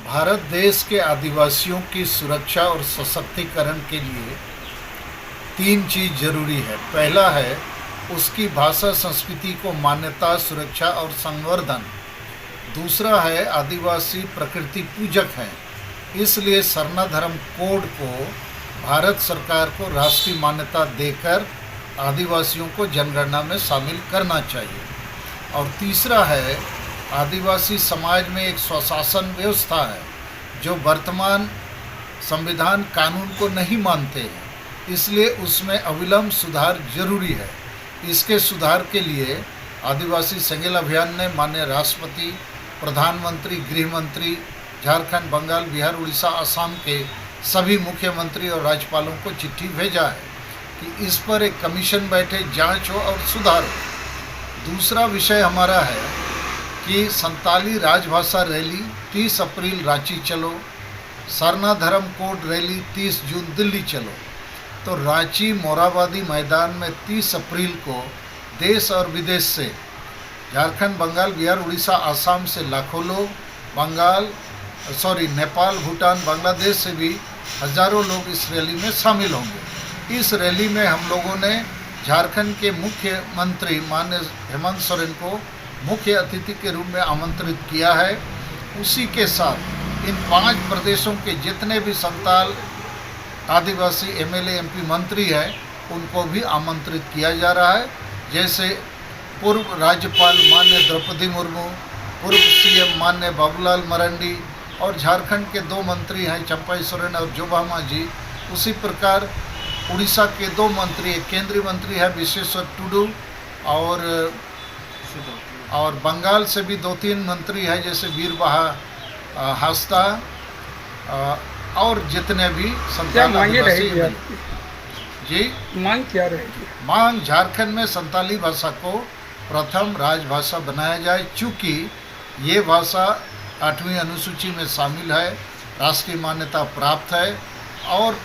भारत देश के आदिवासियों की सुरक्षा और सशक्तिकरण के लिए तीन चीज़ जरूरी है। पहला है उसकी भाषा संस्कृति को मान्यता, सुरक्षा और संवर्धन। दूसरा है आदिवासी प्रकृति पूजक हैं, इसलिए सरना धर्म कोड को भारत सरकार को राष्ट्रीय मान्यता देकर आदिवासियों को जनगणना में शामिल करना चाहिए। और तीसरा है आदिवासी समाज में एक स्वशासन व्यवस्था है जो वर्तमान संविधान कानून को नहीं मानते हैं, इसलिए उसमें अविलंब सुधार जरूरी है। इसके सुधार के लिए आदिवासी संगेल अभियान ने माननीय राष्ट्रपति, प्रधानमंत्री, गृह मंत्री, झारखंड, बंगाल, बिहार, उड़ीसा, असम के सभी मुख्यमंत्री और राज्यपालों को चिट्ठी भेजा है कि इस पर एक कमीशन बैठे, जांच हो और सुधार हो। दूसरा विषय हमारा है कि संताली राजभाषा रैली 30 अप्रैल रांची चलो, सरना धर्म कोड रैली 30 जून दिल्ली चलो। तो रांची मोराबादी मैदान में 30 अप्रैल को देश और विदेश से, झारखंड, बंगाल, बिहार, उड़ीसा, आसाम से लाखों लोग, नेपाल, भूटान, बांग्लादेश से भी हजारों लोग इस रैली में शामिल होंगे। इस रैली में हम लोगों ने झारखंड के मुख्यमंत्री माननीय हेमंत सोरेन को मुख्य अतिथि के रूप में आमंत्रित किया है। उसी के साथ इन 5 प्रदेशों के जितने भी संताल आदिवासी एमएलए, एमपी, मंत्री हैं, उनको भी आमंत्रित किया जा रहा है। जैसे पूर्व राज्यपाल माननीय द्रौपदी मुर्मू, पूर्व सीएम माननीय बाबूलाल मरांडी और झारखंड के 2 मंत्री हैं चंपाई सोरेन और जोबामा जी। उसी प्रकार उड़ीसा के 2 मंत्री, एक केंद्रीय मंत्री है विश्वेश्वर टुडू और बंगाल से भी 2-3 मंत्री हैं जैसे वीरबाहा हास्ता और जितने भी संताल आदिवासी जी। मांग क्या रहेगी? मांग झारखंड में संताली भाषा को प्रथम राजभाषा बनाया जाए, चूँकि ये भाषा 8वीं अनुसूची में शामिल है, राष्ट्रीय मान्यता प्राप्त है और